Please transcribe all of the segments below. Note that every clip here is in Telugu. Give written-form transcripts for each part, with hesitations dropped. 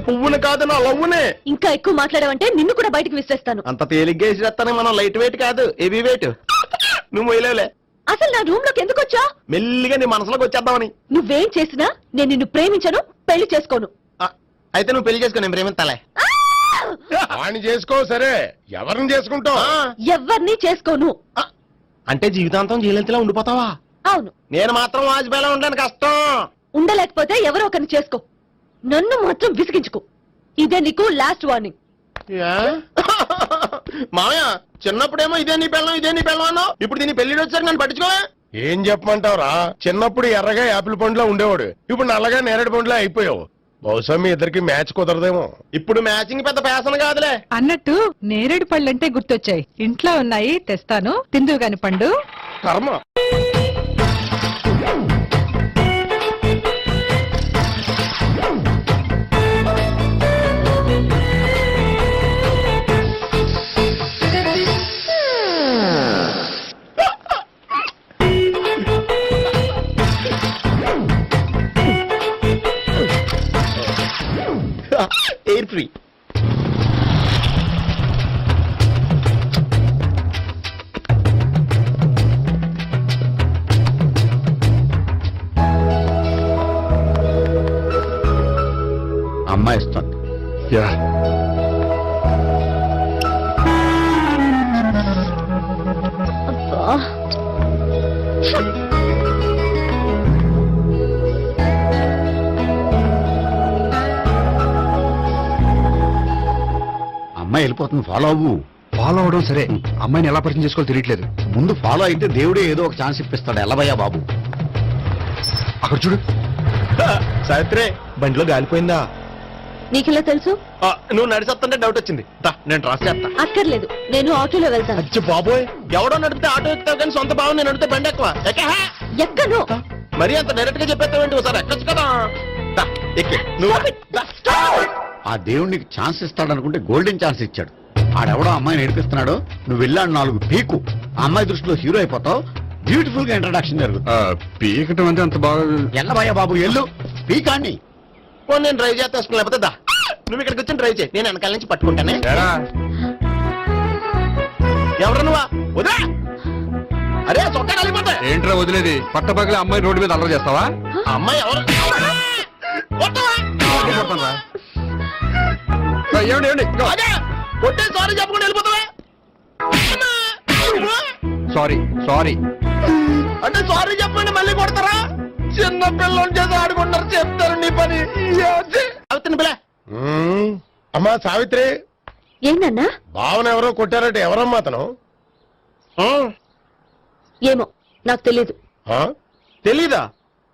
పువ్వుని కాదు నా లవ్వునే. ఇంకా ఎక్కువ మాట్లాడావంటే నిన్ను కూడా బయటికి విసిరేస్తాను. అంత తేలిగ్గా వేసేస్తాను. మనం లైట్ వెయిట్ కాదు, హెవీ వెయిట్. నువ్వు వేయలేవులే. అసలు నా రూమ్ లోకి ఎందుకు వచ్చా? మెల్లిగా నీ మనసులోకి వచ్చేద్దామని. నువ్వేం చేసినా నేను నిన్ను ప్రేమించను, పెళ్లి చేసుకోను. అయితే నువ్వు పెళ్లి చేసుకో, నేను ప్రేమిస్తాలే. వాణ్ణి చేసుకో. సరే, ఎవరిని చేసుకుంటావు? ఎవరిని చేసుకోను. అంటే జీవితాంతం జయలలితలా ఉండిపోతావా? అవును. నేను మాత్రం వాజ్పేయిలా ఉండడానికి కష్టం. ఉండలేకపోతే ఎవరో ఒకరిని చేసుకో, నన్ను మాత్రం విసిగించుకో. ఇదే నీకు లాస్ట్ వార్నింగ్. మామయ్య, చిన్నప్పుడేమో ఇదే నీ పెళ్ళం అన్నావు. ఇప్పుడు దీని పెళ్లి వచ్చాక నన్ను పట్టించుకో. ఏం చెప్పమంటావురా? చిన్నప్పుడు ఎర్రగా యాపిల్ పండులో ఉండేవాడు, ఇప్పుడు నల్లగా నేరేడు పండులో అయిపోయావు. బహుశా మీ ఇద్దరికి మ్యాచ్ కుదరదేమో. ఇప్పుడు మ్యాచింగ్ పెద్ద ఫ్యాషన్ కాదులే. అన్నట్టు నేరేడు పళ్ళంటే గుర్తొచ్చాయి. ఇంట్లో ఉన్నాయి, తెస్తాను, తిందువు గాని పండు. కర్మ. Air free. అమ్మాయి ఇస్తుంది. అమ్మాయి వెళ్ళిపోతుంది, ఫాలో అవ్వు. ఫాలో అవడం సరే, అమ్మాయిని ఎలా పరిచయం చేసుకోవాలో తెలియట్లేదు. ముందు ఫాలో అయితే దేవుడే ఏదో ఒక ఛాన్స్ ఇప్పిస్తాడు. ఎలవయ్యా బాబు. అక్కడ చూడు. సావిత్రి, బండిలో గాలిపోయిందా? నీకెలా తెలుసు? నువ్వు నడిచేస్తుంటే డౌట్ వచ్చింది. నేను ట్రాస్ చేస్తా. అక్కర్లేదు, నేను ఆటోలో వెళ్తాను. అచ్చి బాబోయ్, ఎవడో నడిపితే ఆటో ఎక్కుతావు కానీ సొంత భావం నేను నడిపితే బండి ఎక్కువ. ఎక్కను. మరీ అంత డైరెక్ట్ గా చెప్పేస్తావేంటి? ఒకసారి ఎక్కొచ్చు కదా. ఎక్కే నువ్వు. ఆ దేవుడు నీకు ఛాన్స్ ఇస్తాడనుకుంటే గోల్డెన్ ఛాన్స్ ఇచ్చాడు. ఆడెవడో అమ్మాయిని ఏడిపిస్తున్నాడు, నువ్వు వెళ్ళాడు 4 పీకు. ఆ అమ్మాయి దృష్టిలో హీరో అయిపోతావు. బ్యూటిఫుల్ గా ఇంట్రడక్షన్ జరుగుతుంది. పీకటం అంటే అంత బాగా. ఎల్లబయ్యా బాబు, ఎల్లు పీకాన్ని. నేను డ్రైవ్ చేస్తాను, లేకపోతే దా నువ్వు ఇక్కడికి వచ్చి డ్రైవ్ చేయి, నేను వెనకాల నుంచి పట్టుకుంటానే. ఎవరు నువ్వా? వదా. అరే చొక్కా కలిగిపోతా. ఏంట్రా వదిలేది? పట్టపగలే అమ్మాయి రోడ్డు మీద అల్లరి చేస్తావా? అమ్మాయి ఎవరు? కొట్టే సారీ చెప్పకుండా వెళ్ళిపోతావా? సారీ సారీ అంటే సారీ చెప్పండి మళ్ళీ కొడతారా? చిన్న పిల్లలు చేసి ఆడుకుంటారు, చెప్తారు నీ పని. అవుతుంది పిల్ల. అమ్మా సావిత్రి, ఏంటన్నా? భావన ఎవరో కొట్టారట. ఎవరమ్మా అతను? ఏమో నాకు తెలీదు. తెలీదా?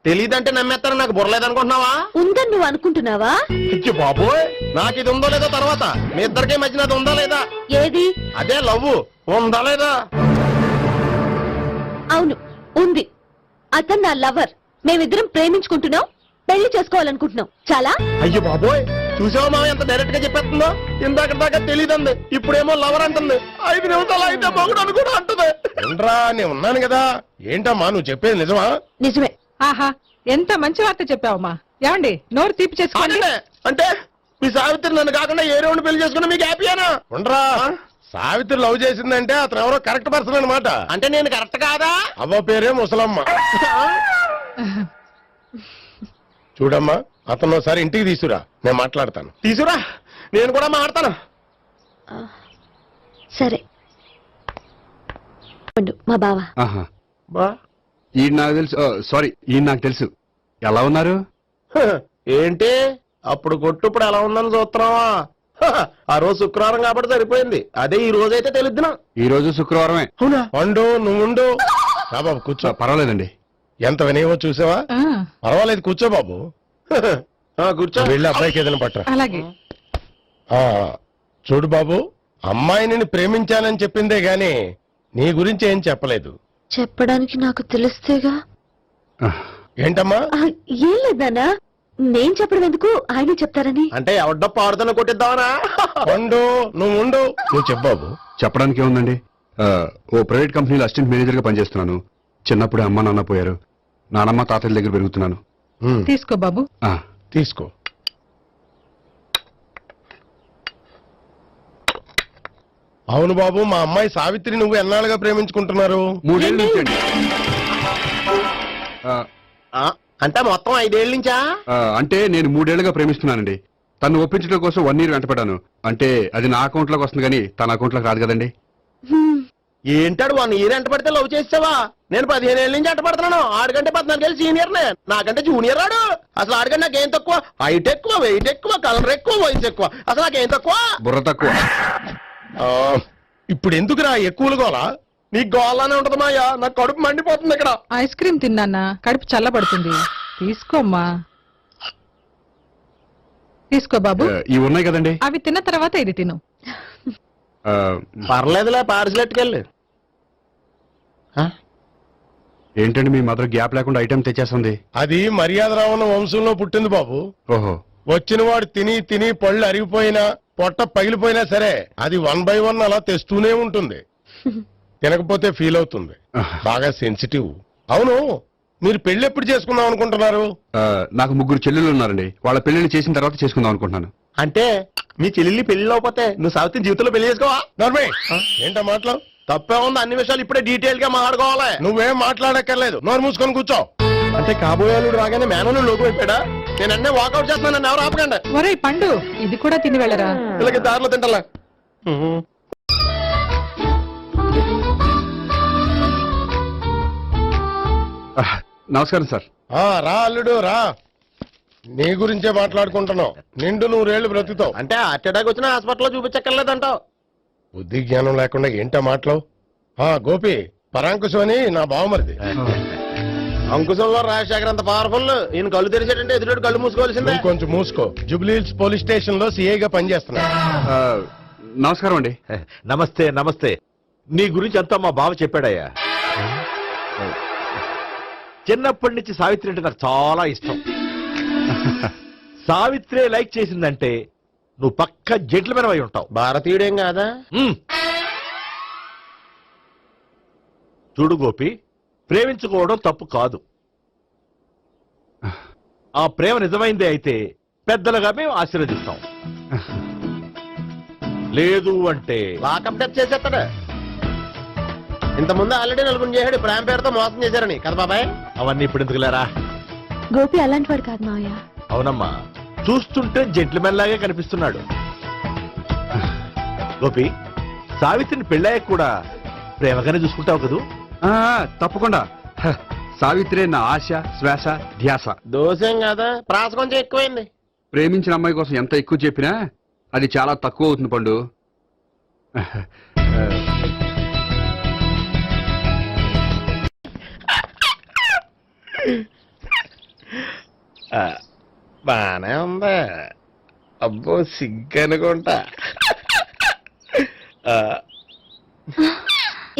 తెలీదంటే నమ్మేస్తాను. నాకు బుర్రలేదనుకుంటున్నావా? ఉందని నువ్వు అనుకుంటున్నావా? ఇచ్చి బాబోయ్, నాకు ఇది ఉందో లేదో తర్వాత. మీ ఇద్దరికే మధ్యన అది ఉందా లేదా? ఏది? అదే లవ్ ఉందా లేదా? అవును, ఉంది. అతను నా లవర్. మేమిద్దరం ప్రేమించుకుంటున్నాం, పెళ్లి చేసుకోవాలనుకుంటున్నాం. చాలా. అయ్యో బాబోయ్, చూసావా మా ఎంత డైరెక్ట్ గా చెప్పేస్తుందో? ఇందాక దాకా తెలీదండి, ఇప్పుడేమో లవర్ అంటుంది. 5 నిమిషాలు అయితే మగుడు అని కూడా అంటుంది. ఏంట్రా, నేను ఉన్నాను కదా. ఏంటమ్మా నువ్వు చెప్పేది నిజమా? నిజమే. ఆహా, ఎంత మంచి వార్త చెప్పావమ్మా. ఏమండి, నోరు తీపి చేసుకోండి. అంటే మీ సావిత్రి నన్ను కాకుండా ఏ రౌండ్ పెళ్లి చేసుకున్నా మీకు హ్యాపీయేనా? ఉండరా, సావిత్రి లవ్ చేసిందంటే అతను ఎవరో కరెక్ట్ పర్సన్ అనమాట. అంటే నేను కరెక్ట్ కాదా? అవ్వ పేరే ముసలమ్మ. చూడమ్మా, అతను ఒకసారి ఇంటికి తీసుకురా, నేను మాట్లాడతాను. తీసురా, నేను కూడా మాట్లాడతాను. సరే. మా బావ. ఈయన నాకు తెలుసు. సారీ, ఈయన నాకు తెలుసు. ఎలా ఉన్నారు? ఏంటి అప్పుడు కొట్టు ఇప్పుడు ఎలా ఉందని చూస్తున్నావా? ఆ రోజు శుక్రవారం కాబట్టి సరిపోయింది. అదే ఈ రోజు అయితే తెలుద్దునా. ఈ రోజు శుక్రవారమే. అవునా? వండు, నువ్వు ఉండు. బాబు కూర్చో. పర్వాలేదండి. ఎంత వినయమో చూసావా? పర్వాలేదు, కూర్చో బాబు. కూర్చో. వెళ్ళి అబ్బాయికి ఏదైనా పట్టరా. అలాగే. చూడు బాబు, అమ్మాయిని ప్రేమించానని చెప్పిందే గాని నీ గురించి ఏం చెప్పలేదు. చెప్పడానికి నాకు తెలిస్తేగా. ఏంటమ్మా? ఏం లేదన్నా, నేను చెప్పడం ఎందుకు, ఆయన చెప్తారని. అంటే ఎవడ్డో పాడుతున్న కొట్టిద్దామనా? వండు, నువ్వు ఉండు. నువ్వు చెప్పు బాబు. చెప్పడానికి ఏముందండి, ఓ ప్రైవేట్ కంపెనీలో అసిస్టెంట్ మేనేజర్ గా పనిచేస్తున్నాను. చిన్నప్పుడే అమ్మ నాన్న పోయారు. నానమ్మ తాతయ్య దగ్గర పెరుగుతున్నాను. తీసుకో బాబు. తీసుకో. అవును బాబు, మా అమ్మాయి సావిత్రి నువ్వు ఎన్నాళ్ళుగా ప్రేమించుకుంటున్నారు? 3 ఏళ్ళ నుంచి అండి. ఆ, అంటే మొత్తం 5 ఏళ్ళ నుంచా? అంటే నేను 3 ఏళ్లుగా ప్రేమిస్తున్నానండి. తను ఒప్పించడం కోసం 1 year వెంటపడ్డాను. అంటే అది నా అకౌంట్ లోకి వస్తుంది కానీ తన అకౌంట్ లోకి రాదు కదండి. ఏంటాడు 1 year ఎంట పడితే లవ్ చేసావా? నేను 15 ఏళ్ళ నుంచి ఎంట పడుతున్నాను. ఆడికంటే 14 ఏళ్ళు సీనియర్ నే, నాకంటే జూనియర్ ఆడు. అసలు ఆడికంటే నాకేం తక్కువ? హైట్ ఎక్కువ, వెయిట్ ఎక్కువ, కలర్ ఎక్కువ, వయసు ఎక్కువ. అసలు నాకేం తక్కువ? బుర్ర తక్కువ. ఇప్పుడు ఎందుకురా ఎక్కువలు గోలా? నీకు గోళ్ళనే ఉంటది మాయా, నాకు కడుపు మండిపోతుంది ఇక్కడ. ఐస్ క్రీమ్ తిన్నానా, కడుపు చల్లబడుతుంది. తీసుకోమ్మా, తీసుకో బాబు. ఇవి ఉన్నాయి కదండి. అవి తిన్న తర్వాత ఇది తిను. ఆ, పర్లేదులే, పార్సిల్ ఎట్టుకెళ్ళి. ఏంటండి మీ మదర్ గ్యాప్ లేకుండా ఐటెం తెచ్చేస్తుంది? అది మర్యాద రావణ వంశంలో పుట్టింది బాబు. ఓహో. వచ్చిన వాడు తిని తిని పళ్ళు అరిగిపోయినా పొట్ట పగిలిపోయినా సరే అది 1 by 1 అలా తెస్తూనే ఉంటుంది. తినకపోతే ఫీల్ అవుతుంది. బాగా సెన్సిటివ్. అవును, మీరు పెళ్లి ఎప్పుడు చేసుకుందాం అనుకుంటున్నారు? నాకు 3 చెల్లెళ్ళు ఉన్నారండి. వాళ్ళ పెళ్లిని చేసిన తర్వాత చేసుకుందాం అనుకుంటున్నాను. అంటే మీ చెల్లెల్ని పెళ్లి లేకపోతే నువ్వు సావిత్రి జీవితంలో పెళ్లి చేసుకోవా? నర్మే ఏంటో మాటలు? తప్పే ఉంది, అన్ని విషయాలు ఇప్పుడే డీటెయిల్ గా మాట్లాడుకోవాలి. నువ్వేం మాట్లాడక్కర్లేదు, నోరు మూసుకొని కూర్చో. అంటే కాబోయేవాళ్ళు రాగానే మేనను లోకి అయిపోయాడా? నేను అన్నీ వాకౌట్ చేస్తున్నాను, నన్ను ఎవరు ఆపకండి. ఒరేయ్ పండు, ఇది కూడా తిని వెళ్ళరా. వీళ్ళకి దారిలో తింటలే. నమస్కారం సార్. రా అల్లుడు రా. నీ గురించే మాట్లాడుకుంటున్నావు. నిండు 100 ఏళ్ళు బ్రతుకుతావు. అంటే హార్ట్ అటాక్ వచ్చిన హాస్పిటల్లో చూపించక్కర్లేదంటావు. బుద్ధి జ్ఞానం లేకుండా ఏంటో మాటలు? గోపి, పరాంకుశం అని నా బావమరిది. అంకుశంలో రాజశేఖర్ అంత పవర్ఫుల్. ఈయన కళ్ళు తెరిచాడంటే ఎదురు కళ్ళు మూసుకోవాల్సిందే. నువ్వు కొంచెం మూసుకో. జూబ్లీహిల్స్ పోలీస్ స్టేషన్ లో సిఐగా పనిచేస్తున్నా. నమస్కారం అండి. నమస్తే నమస్తే. నీ గురించి అంతా మా బావ చెప్పాడయ్యా. చిన్నప్పటి నుంచి సావిత్రి అంటే నాకు చాలా ఇష్టం. సావిత్రి లైక్ చేసిందంటే నువ్వు పక్క జెంట్లమెన్ అయి ఉంటావు. భారతీయుడేం కాదా? చూడు గోపి, ప్రేమించుకోవడం తప్పు కాదు. ఆ ప్రేమ నిజమైందే అయితే పెద్దలుగా మేము ఆశీర్వదిస్తాం. లేదు అంటే లాకప్ డెత్ చేసేస్తాడు. ఇంతకుముందు ఆల్రెడీ 4 చేశాడు. ఇప్పుడు ఆయన పేరుతో మోసం చేశారని కదా బాబాయ్? అవన్నీ ఇప్పుడు ఎందుకులేరా. గోపి అలాంటి వాడు కాదు మావయ్య. అవునమ్మా, చూస్తుంటే జెంట్లమెన్ లాగే కనిపిస్తున్నాడు. గోపి, సావిత్రిని పెళ్ళాక కూడా ప్రేమగానే చూసుకుంటావు కదూ? తప్పకుండా. సావిత్రే నా ఆశ, శ్వాస, ధ్యాస. దోషం కదా, ప్రాస కొంచెం ఎక్కువైంది. ప్రేమించిన అమ్మాయి కోసం ఎంత ఎక్కువ చెప్పినా అది చాలా తక్కువ అవుతుంది పండు. బానే ఉందా? అబ్బో సిగ్గనుకుంటా.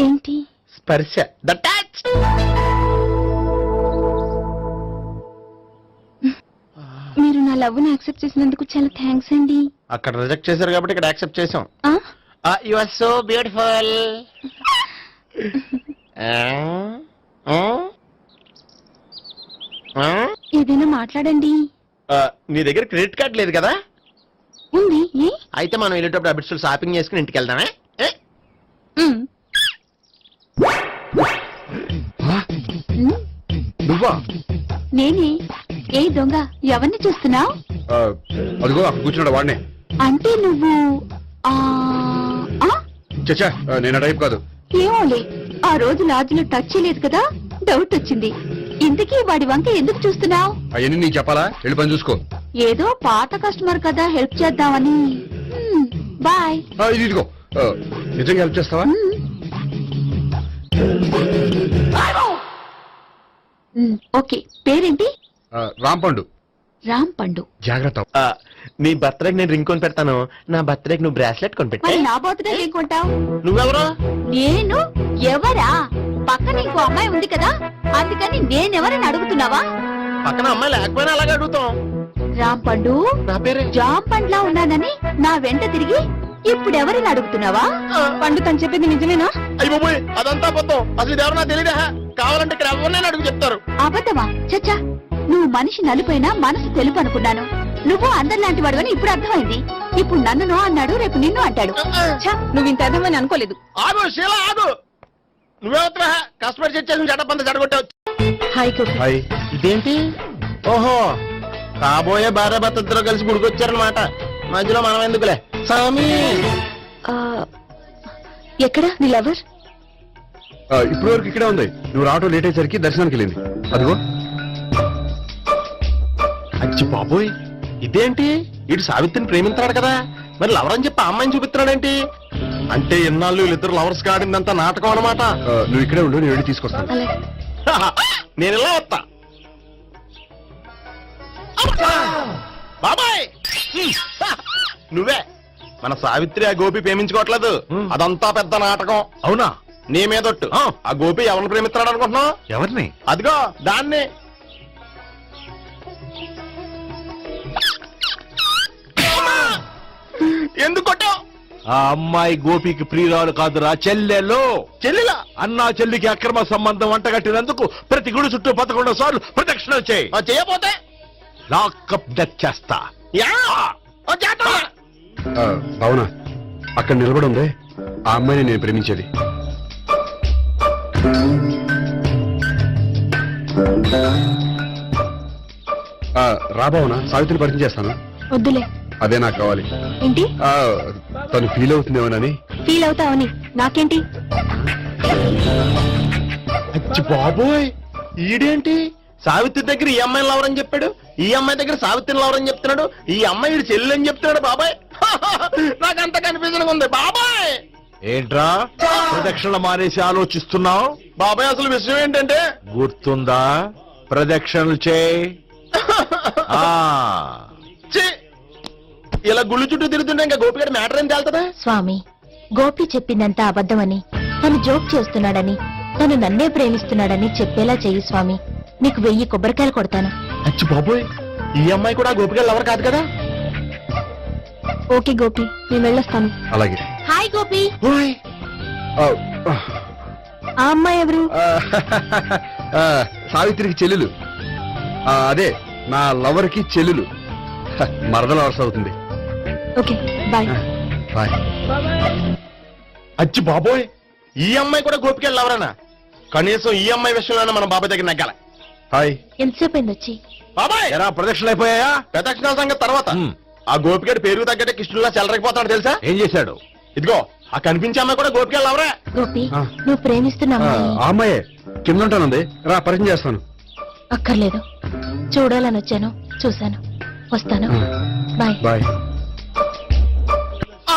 ఏంటి? స్పర్శ, ద టచ్. మీరు నా లవ్ ని యాక్సెప్ట్ చేసినందుకు చాలా థ్యాంక్స్ అండి. అక్కడ రిజెక్ట్ చేశారు కాబట్టి ఇక్కడ యాక్సెప్ట్ చేసాం. ఆ? You are so beautiful. ఏదైనా మాట్లాడండి. నీ దగ్గర క్రెడిట్ కార్డ్ లేదు కదా? ఉంది. ఏ? అయితే మనం వెళ్ళేటప్పుడు అబిట్స్ షాపింగ్ చేసుకుని ఇంటికి వెళ్దామే. ఉమ్. నువ్వా? నేనే. ఏ దొంగ, ఎవరిని చూస్తున్నావు? అదిగో అక్కడ కూర్చున్నాడు వాడినే. అంటే నువ్వు ఆ ఆ? చచ్చా, నేను ఆ టైప్ కాదు. ఏమోలే, ఆ రోజు లాడ్జిలో టచ్ చేయలేదు కదా, డౌట్ వచ్చింది. ఇంతకీ వాడి వంక ఎందుకు చూస్తున్నావు? అవన్నీ నీకు చెప్పాలా? వెళ్ళి పని చూసుకో. ఏదో పాత కస్టమర్ కదా, హెల్ప్ చేద్దామని. బాయ్. ఇదిగో, నిజంగా హెల్ప్ చేస్తావా? ఓకే. పేరేంటి? రాంపండు. రామ్ పండు. జాగ్రత్త. నీ బర్త్డేకి నేను రింగ్ కొని పెడతాను, నా బర్త్డేకి నువ్వు బ్రాస్లెట్ కొని పెట్టా. మరి నా బర్త్డే ఏం కొంటావు? నువ్వెవరు? నేను ఎవరా? పక్కన ఇంకో అమ్మాయి ఉంది కదా, అందుకని నేనెవరని అడుగుతున్నావా? పక్కన అమ్మాయి లేకపోయినా అలాగే అడుగుతాం. రామ్ పండు, నా పేరే జామ్ పండ్లా ఉన్నానని నా వెంట తిరిగి ఇప్పుడెవరిని అడుగుతున్నావా? పండు తను చెప్పింది నిజమేనా? అయ్యి బాబోయ్, అదంతా అబద్ధం. అసలు ఇది ఎవరు నాకు తెలియదా? కావాలంటే ఇక్కడ ఎవరినైనా అడుగు చెప్తారు. అబద్ధమా? చచ్చా, నువ్వు మనిషి నలుపైనా మనసు తెలుపు అనుకున్నాను. నువ్వు అందరిలాంటి వాడువని ఇప్పుడు అర్థమైంది. ఇప్పుడు నన్ను నో అన్నాడు, రేపు నిన్ను అంటాడు. ఛ, నువ్వు ఇంత ఎదవని అనుకోలేదు. ఆగు శీల ఆగు. నువ్వేవత్రా కస్టమర్ సెట్ చేసి జడపంత జడగొట్టావు. హాయ్ గోపి. హాయ్. ఇదేంటి? ఓహో, కాబోయే భార్య భర్త ఇద్దరు కలిసి గుడికొచ్చారనమాట. మధ్యలో మనం ఎందుకులే సామి. ఆ, ఎక్కడ నీ లవర్? ఇప్పటి వరకు ఇక్కడే ఉంది. నువ్వు రావటం లేట్ అయ్యేసరికి దర్శనానికి వెళ్ళింది. అదిగో. అచ్చి బాబోయ్, ఇదేంటి? ఇటు సావిత్రిని ప్రేమించాడు కదా, మరి లవర్ అని చెప్పి ఆ అమ్మాయిని చూపిస్తున్నాడేంటి? అంటే ఇన్నాళ్ళు వీళ్ళిద్దరు లవర్స్ కాడిందంతా నాటకం అనమాట. నువ్వు ఇక్కడే ఉండు, నేను వెళ్ళి తీసుకొస్తాను. అలాగే. నేను ఇలా వస్తా. బాబాయ్, నువ్వే మన సావిత్రి ఆ గోపి ప్రేమించుకోవట్లేదు. అదంతా పెద్ద నాటకం. అవునా? నీ మీదొట్టు. ఆ గోపి ఎవరిని ప్రేమిస్తున్నాడు అనుకుంటున్నావు? ఎవరిని? అదిగో దాన్ని. ఎందుకు కొట్టావు? ఆ అమ్మాయి గోపికి ప్రియురాలు కాదురా, చెల్లెలో. చెల్లిలా? అన్నా చెల్లికి అక్రమ సంబంధం అంటగట్టినందుకు ప్రతి గుడి చుట్టూ 11 సార్లు ప్రదక్షిణలు చేయి. చేయపోతే లాకప్ డెత్ చేస్తా. యా! ఓ చేద్దాం. అవునా? అక్కడ నిలబడి ఉంది ఆ అమ్మాయిని నేను ప్రేమించేది. రాబావునా? సావిత్రిని పరిచయం చేస్తాను. వద్దులే. అదే నాకు కావాలి. ఏంటి? తను ఫీల్ అవుతుందేమోనని. ఫీల్ అవుతావని నాకేంటి? అచ్చి బాబోయ్, ఈడేంటి సావిత్రి దగ్గర ఈ అమ్మాయిని లవరని చెప్పాడు, ఈ అమ్మాయి దగ్గర సావిత్రిని లవరని చెప్తున్నాడు, ఈ అమ్మాయి ఈడు చెల్లి అని చెప్తున్నాడు. బాబాయ్ నాకంత కన్ఫ్యూజన్ ఉంది బాబాయ్. ఏంట్రా ప్రదక్షిణ మానేసి ఆలోచిస్తున్నావు? బాబాయ్ అసలు విషయం ఏంటంటే, గుర్తుందా? ప్రదక్షిణలు చేయి. ఆ, ఛీ, ఇలా గుళ్ళు చుట్టూ తిరుగుతుంటే ఇంకా గోపిగడ మ్యాటర్ ఏం తేలుతుందా? స్వామి, గోపి చెప్పిందంతా అబద్ధమని, తను జోక్ చేస్తున్నాడని, తను నన్నే ప్రేమిస్తున్నాడని చెప్పేలా చెయ్యి స్వామి. నీకు 1000 కొబ్బరికాయలు కొడతాను. అచ్చి బాబోయ్, ఈ అమ్మాయి కూడా గోపిగడ లవర్ కాదు కదా? ఓకే గోపి, నేను వెళ్ళొస్తాను. అలాగే. హాయ్ గోపి. ఓయ్, ఆ అమ్మాయి ఎవరు? సావిత్రికి చెల్లెలు. అదే నా లవర్ కి చెల్లెలు. మరదల వరుస అవుతుంది. Okay bye. బాయ్. అచ్చి బాబోయ్, ఈ అమ్మాయి కూడా గోపిగడ లవరేనా? కనీసం ఈ అమ్మాయి విషయంలోనే మనం బాబాయ్ దగ్గర నగ్గాల. హాయ్. ఎంతసేపు అయింది వచ్చి? బాబాయ్, ఎరా ప్రదక్షిణలు అయిపోయాయా? ప్రదక్షిణాల సంగతి తర్వాత. ఆ గోపిగడ పేరు తగ్గట్టే కృష్ణులా చెలరైపోతాడు తెలుసా? ఏం చేశాడు? ఇదిగో ఆ కనిపించే అమ్మాయి కూడా గోపిగడ లవరే. గోపి, ఆ. నువ్వు ప్రేమిస్తున్న అమ్మాయి ఆ అమ్మాయే కింద ఉంటానుంది. రా పరిచయం చేస్తాను. అక్కర్లేదు. చూడాలని వచ్చాను, చూశాను, వస్తాను. బాయ్. బాయ్. ఆ,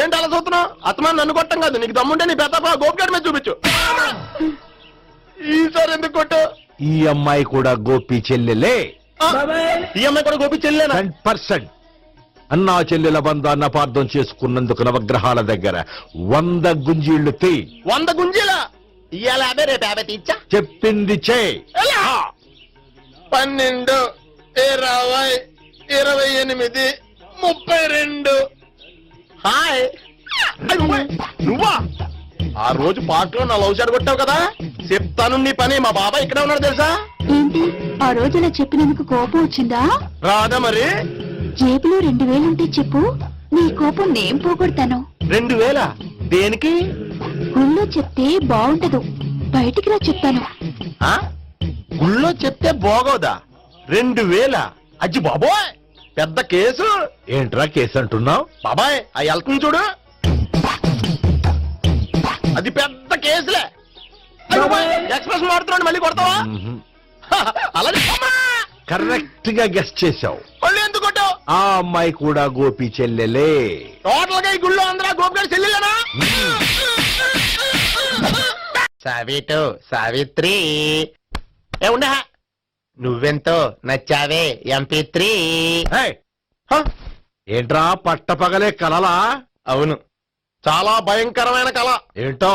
ఏంటి అలా చూస్తున్నావు? అత్తమాని నన్ను కొట్టం కాదు, నీకు దమ్ముంటే నీ పెద్ద గోపిగడ మీద చూపించు. ఈసారి ఎందుకు కొట్టు? ఈ అమ్మాయి కూడా గోపి చెల్లెలే. ఈ అమ్మాయి కూడా గోపి చెల్లేనా? 100%. అన్నా చెల్లెల బంధాన్ని అపార్థం చేసుకున్నందుకు నవగ్రహాల దగ్గర 100 గుంజీళ్లు తీ. 100 గుంజీలా? ఇవాళ 50, రేపు 50 తీచ్చా. చెప్పింది చేయి. 12, 20, 28, 32. హాయ్. నువ్వా? ఆ రోజు పార్క్ లో నా లవ్ షాట్ కొట్టావు కదా, చెప్తాను నీ పని. మా బాబాయ్ ఇక్కడే ఉన్నాడు తెలుసా? ఏంటి ఆ రోజు అలా చెప్పినందుకు కోపం వచ్చిందా? రాదా మరి? జేబులో 2000 ఉంటే చెప్పు, నీ కోపం నేను పోగొడతాను. 2000? దేనికి? గుళ్ళో చెప్తే బాగుంటదు, బయటికి రా చెప్తాను. ఆ? గుళ్ళో చెప్తే బాగోదా? 2000? అజ్జి బాబోయ్, పెద్ద కేసు. ఏంట్రా కేసు అంటున్నావు? బాబాయ్ ఆ వెళ్తుంది చూడు, అది పెద్ద కేసులే. ఎక్స్ప్రెస్ మారుతున్నాడు, మళ్ళీ కొడతావా? అలాగే కరెక్ట్ గా గెస్ట్ చేశావు. మళ్ళీ ఎందుకు కొట్టావు? ఆ అమ్మాయి కూడా గోపి చెల్లెలే. టోటల్ గా ఈ గుళ్ళో అందరూ గోపిగారు చెల్లిలేనా? సావిత్రి ఉండ, నువ్వెంతో నచ్చావే MP3. ఏయ్, ఏంట్రా పట్టపగలే కలలా? అవును, చాలా భయంకరమైన కళ. ఏంటో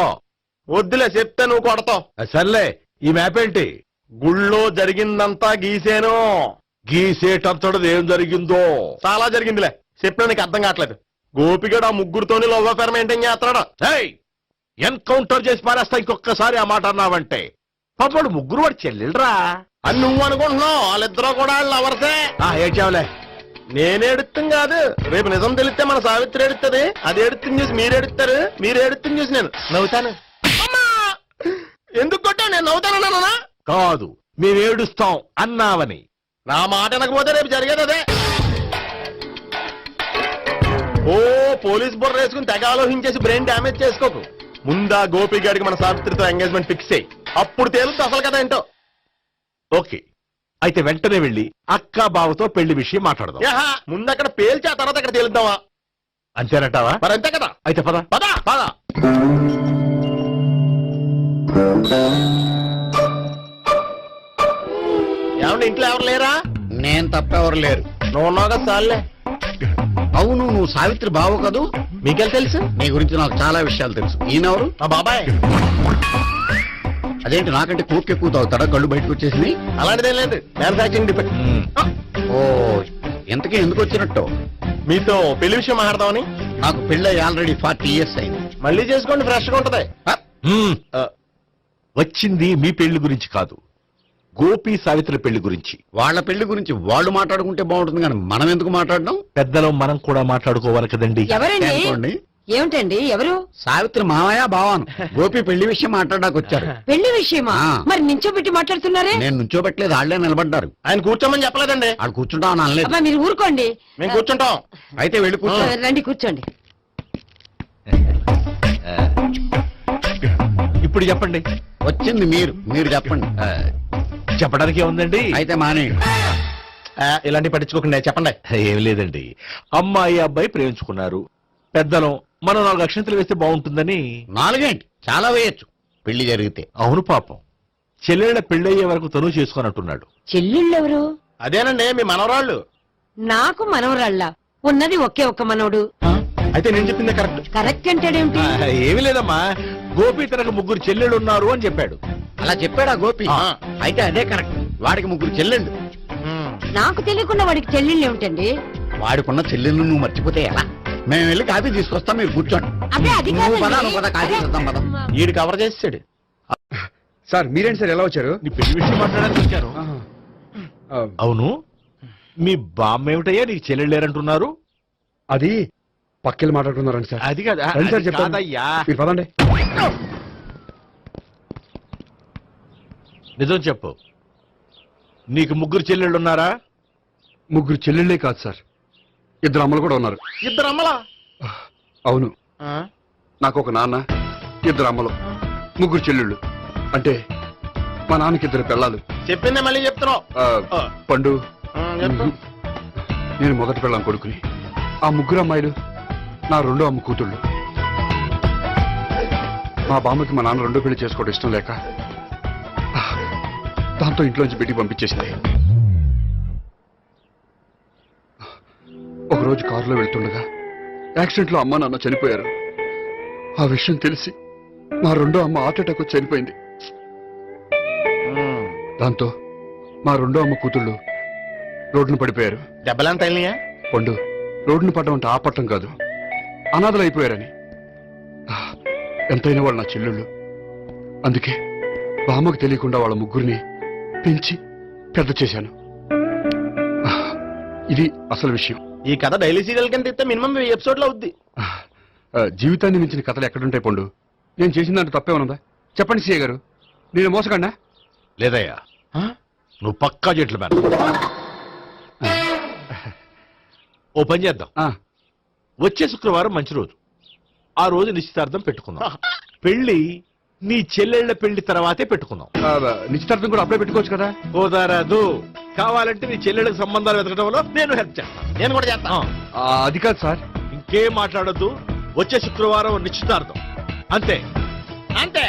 వద్దులే, చెప్తే నువ్వు కొడతావు. సర్లే, ఈ మ్యాప్ ఏంటి? గుళ్ళో జరిగిందంతా గీసేను. గీసేటంతటది ఏం జరిగిందో? చాలా జరిగిందిలే, చెప్పినా నీకు అర్థం కావట్లేదు. గోపిగడు ఆ ముగ్గురుతోని లవ్ అఫేర్ మెయింటైన్ చేస్తున్నాడు. ఏయ్, ఎన్కౌంటర్ చేసి పారేస్తా ఇంకొకసారి ఆ మాట అన్నావంటే. పాపడు ముగ్గురు వాడు చెల్లెలరా అని నువ్వు అనుకుంటున్నావు, వాళ్ళిద్దరూ కూడా లవర్సే. ఏడ్చావులే. నేను ఎడుతుంది కాదు, రేపు నిజం తెలిస్తే మన సావిత్రి ఎడుతుంది. అది ఎడుతుంది చూసి మీరు ఎడుతారు, మీరు ఎడుతుంది చూసి నేను నవ్వుతాను. అమ్మా! ఎందుకు కొట్టా? నేను నవ్వుతానన్నా? కాదు, మేమేడుస్తాం అన్నావని. నా మాట అనకపోతే రేపు జరిగేది అదే. ఓ పోలీస్ బుర్ర వేసుకుని తెగ ఆలోచించేసి బ్రెయిన్ డ్యామేజ్ చేసుకోకు. ముందా గోపి గారికి మన సావిత్రితో ఎంగేజ్మెంట్ ఫిక్స్ అయ్యి అప్పుడు తేలుతుంది అసలు కదా ఏంటో. ఓకే, అయితే వెంటనే వెళ్ళి అక్క బావతో పెళ్లి విషయం మాట్లాడదాం. యహా, ముందు అక్కడ పేల్చి ఆ తర్వాత అక్కడ తేలుద్దామా? అంతేనంటావా? మరి అంతే కదా. అయితే పద. పద పద. ఏమండి ఇంట్లో ఎవరు లేరా? నేను తప్పెవరు లేరు. నువ్వు ఉన్నావు కదా సార్లే. అవును, నువ్వు సావిత్రి బావు కదూ? మీకెళ్ళి తెలుసు? నీ గురించి నాకు చాలా విషయాలు తెలుసు. ఈయనెవరు? మా బాబాయ్. అదేంటి నాకంటే కూక్ ఎక్కువ తాగుతాడా? కళ్ళు బయటకు వచ్చేసింది. అలాంటిదేం లేదు, మ్యానుఫాక్చరింగ్ డిఫెక్ట్. ఓ, ఇంతకీ ఎందుకు వచ్చినట్టు? మీతో పెళ్లి విషయం మాట్లాడదామని. నాకు పెళ్ళి ఆల్రెడీ 40 years అయింది. మళ్ళీ చేసుకోండి, ఫ్రెష్ గా ఉంటది. మ్మ్. వచ్చింది మీ పెళ్లి గురించి కాదు, గోపి సావిత్రి పెళ్లి గురించి. వాళ్ళ పెళ్లి గురించి వాళ్ళు మాట్లాడుకుంటే బాగుంటుంది, కానీ మనం ఎందుకు మాట్లాడడం? పెద్దలో మనం కూడా మాట్లాడుకోవాలి కదండి. ఎవరండి? అనుకోండి. ఏమిటండి? ఎవరు? సావిత్రి మామయ్య బావాను గోపి పెళ్లి విషయం మాట్లాడడానికి వచ్చారు. పెళ్లి విషయమా? ఆ. మరి నించోబెట్టి మాట్లాడుతున్నారే? నేను నుంచోబెట్టలేదు, వాళ్ళే నిలబడ్డారు. ఆయన కూర్చోమని చెప్పలేదండి. వాళ్ళు కూర్చుంటామని అనలేదు. అబ్బా మీరు ఊరుకోండి. మేము కూర్చుంటాం. అయితే వెళ్ళి కూర్చో. రండి కూర్చోండి. ఇప్పుడు చెప్పండి. వచ్చింది మీరు చెప్పండి. చెప్పడానికి ఏముందండి? అయితే మానేయండి. ఇలాంటి పట్టించుకోకుండా చెప్పండి. ఏం లేదండి, అమ్మాయి అబ్బాయి ప్రేమించుకున్నారు. పెద్దలం మనం 4 అక్షంతలు వేస్తే బాగుంటుందని. 4 ఏంటి, చాలా వేయచ్చు పెళ్లి జరిగితే. అవును పాపం, చెల్లెళ్ళ పెళ్ళయ్యే వరకు తను చేసుకోనట్టున్నాడు. చెల్లెళ్ళెవరు? అదేనండి మీ మనవరాళ్ళు. నాకు మనవరాళ్ళ ఉన్నది ఒకే ఒక్క మనవడు. అయితే నేను చెప్పిందే కరెక్ట్. కరెక్ట్ అంటాడేమిటి? ఏమి లేదమ్మా, గోపి తనకు 3 చెల్లెళ్ళు ఉన్నారు అని చెప్పాడు. అలా చెప్పాడా గోపి? అయితే అదే కరెక్ట్. వాడికి 3 చెల్లెళ్ళు. నాకు తెలియకుండా వాడికి చెల్లెళ్ళు ఏమిటండి? వాడికున్న చెల్లెళ్ళు నువ్వు మర్చిపోతే ఎలా? మేము వెళ్ళి కాఫీ తీసుకొస్తాం, మీరు కూర్చోండి. అదే అది నువ్వు పద, కాదండి. నువ్వు పద, కాఫీ చేద్దాం పద. ఈడు కవర్ చేసాడు. సార్ మీరేంటి సార్ ఎలా వచ్చారు? నీ పెళ్లి విషయం మాట్లాడడానికి వచ్చారు. అవును, మీ బామ్మ ఏమిటయ్యా నీకు చెల్లెళ్ళు లేరంటున్నారు? అది పక్కెళ్ళి మాట్లాడుతున్నారండి సార్. అది కదా, రండి సార్ అది చెప్తాను. కాదయ్యా. మీరు పదండి. నిజం చెప్పు, నీకు 3 చెల్లెళ్ళు ఉన్నారా? 3 చెల్లెళ్ళే కాదు సార్, 2 అమ్మలు కూడా ఉన్నారు. ఇద్దరు అమ్మలా? అవును, నాకు ఒక నాన్న, 2 అమ్మలు, 3 చెల్లెళ్ళు. అంటే మా నాన్నకి 2 పిల్లలు. చెప్పిందే మళ్ళీ చెప్తున్నావు. పండు, చెప్పు. నేను మొదటి పిల్లం కొడుకుని. ఆ 3 అమ్మాయిలు నా 2వ అమ్మ కూతుళ్ళు. మా బామ్మకి మా నాన్న 2వ పెళ్లి చేసుకోవడం ఇష్టం లేక దాంతో ఇంట్లోంచి బిడ్డికి పంపించేసింది. ఒకరోజు కారులో వెళ్తుండగా యాక్సిడెంట్ లో అమ్మ నాన్న చనిపోయారు. ఆ విషయం తెలిసి మా 2వ అమ్మ హార్ట్ అటాక్ వచ్చి చనిపోయింది. దాంతో మా 2వ అమ్మ కూతుళ్ళు రోడ్డును పడిపోయారు. దెబ్బలంత అయినాయా? పండు, రోడ్డును పడ్డం అంటే ఆపట్టం కాదు, అనాథలు అయిపోయారని. ఎంతైనా వాళ్ళు నా చెల్లెళ్ళు. అందుకే బామ్మకు తెలియకుండా వాళ్ళ 3 పెంచి పెద్ద చేశాను. ఇది అసలు విషయం. ఈ కథ డైలీ సీరియల్ కింద ఇస్తే మినిమం ఎపిసోడ్ లో అవుద్ది. జీవితాన్ని మించిన కథలు ఎక్కడుంటాయి పండు? నేను చేసిన దాంట్లో తప్పే ఉన్నదా? చెప్పండి సీఏ గారు, నేను మోసకండా? లేదయ్యా, నువ్వు పక్కా చెట్లు మేన. ఓ పని చేద్దాం, వచ్చే శుక్రవారం మంచి రోజు, ఆ రోజు నిశ్చితార్థం పెట్టుకుందాం. పెళ్లి నీ చెల్లెళ్ల పెళ్లి తర్వాతే పెట్టుకుందాం. నిశ్చితార్థం కూడా అప్పుడే పెట్టుకోవచ్చు కదా? కుదరదు, కావాలంటే నీ చెల్లెళ్ళకి సంబంధాలు వెతకడంలో నేను హెల్ప్ చేస్తాను. నేను కూడా చేస్తాను. అది కాదు సార్. ఇంకేం మాట్లాడొద్దు, వచ్చే శుక్రవారం నిశ్చితార్థం, అంతే అంతే.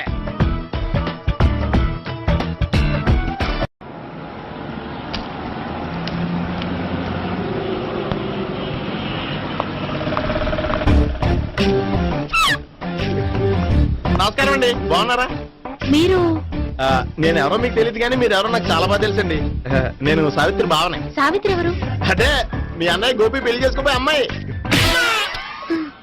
నమస్కారం అండి, బాగున్నారా? మీరు నేను ఎవరో మీకు తెలియదు కానీ మీరు ఎవరో నాకు చాలా బాగా తెలుసండి. నేను సావిత్రి బావనే. సావిత్రి ఎవరు? అంటే మీ అన్నయ్య గోపి పెళ్లి చేసుకోపోయి అమ్మాయి.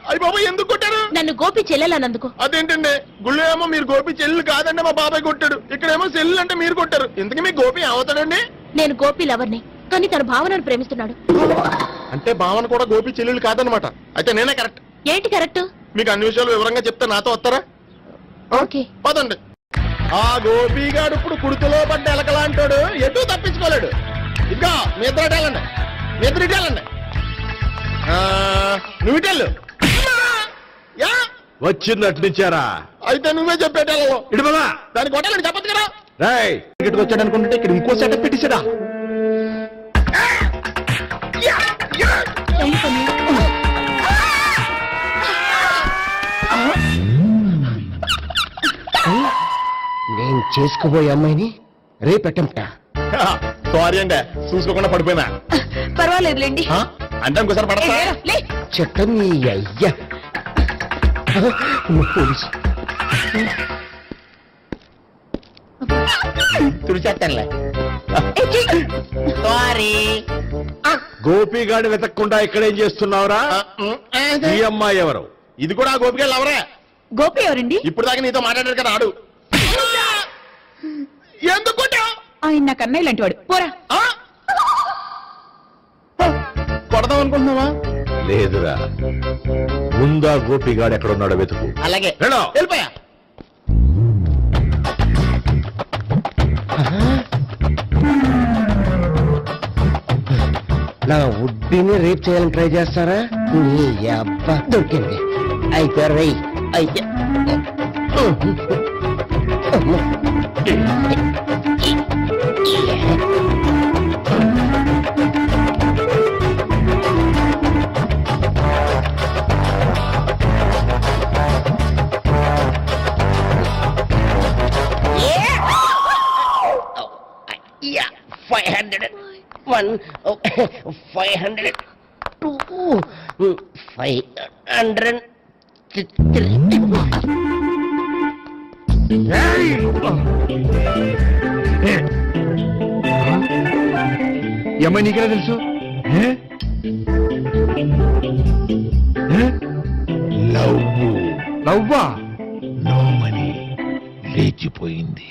అయ్యి బాబాయ్ ఎందుకు కొట్టారు? నన్ను గోపి చెల్లెలన్నందుకు. అదేంటండి, గుళ్ళు ఏమో మీరు గోపి చెల్లు కాదండి మా బాబాయ్ కొట్టాడు, ఇక్కడేమో చెల్లు అంటే మీరు కొట్టారు. ఇంతకీ మీ గోపి అవుతాడండి? నేను గోపి లవర్ని, కానీ తన భావనను ప్రేమిస్తున్నాడు. అంటే భావన కూడా గోపి చెల్లెలు కాదనమాట. అయితే నేనే కరెక్ట్. ఏంటి కరెక్ట్? మీకు అన్ని విషయాలు వివరంగా చెప్తే నాతో వస్తారా? ఓకే. పదండి. ఆ గోపిగాడు ఇప్పుడు కుడుతులో పడ్డ ఎలకలాంటాడు, ఎటు తప్పించుకోలేడు. ఇంకా మీ ఇద్దరు వెళ్ళండి, మీ ఇద్దరు వెళ్ళండి. నువ్వు ఇటెళ్ళు. యా వచ్చిందటు నుంచారా? అయితే నువ్వే చెప్పేటెళ్ళవు. ఇటు పద. దానికి కొట్టాలని చెప్పదు కదా. రేయ్, ఇక్కడికి వచ్చాడు అనుకుంటే ఇక్కడ ఇంకో సెటప్ పెట్టించడా? నేను చేసుకోబోయే అమ్మాయిని రేపెట్టంపా. సారీ అండి, చూసుకోకుండా పడిపోయినా. పర్వాలేదులేండి. అంటే ఇంకోసారి పడతా. చెత్త నీ అయ్యా పోలీసు. తుడిచేస్తానులే. సారీ. గోపిగాడు వెతక్కుండా ఇక్కడేం చేస్తున్నావురా? ఈ అమ్మాయి ఎవరు? ఇది కూడా ఆ గోపికలు ఎవరే? గోపి ఎవరండి? ఇప్పుడు దాకా నీతో మాట్లాడారు కదా ఆడు. ఎందుకు కొట్టావ్? ఆయన నా కన్నయ్య లాంటి వాడు. పోరా. కొడదాం అనుకుంటున్నావా? లేదురా, ముందా గోపిగాడు ఎక్కడున్నాడో వెతుకు. అలాగే వెళ్ళు. వెళ్ళిపోయా. నా ఉడ్బీని రేప్ చేయాలని ట్రై చేస్తారా? నీ అబ్బా దొరికింది. అయితే రై అయితే Yeah, 500. 1, 500. 2, 500. 3. ఈ అమ్మాయి నీకెలా తెలుసు? నవ్వా? నోమని లేచిపోయింది.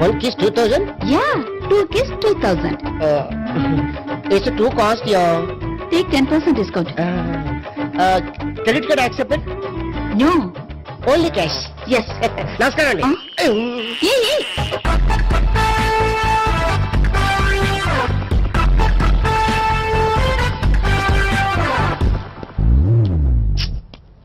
One kiss 2000. Yeah, 2 kiss 2000. It's a 2 cost, yeah. Take 10% discount. Credit card accepted? No. Only cash. Yes. నమస్కారం అండి. Hey, hey.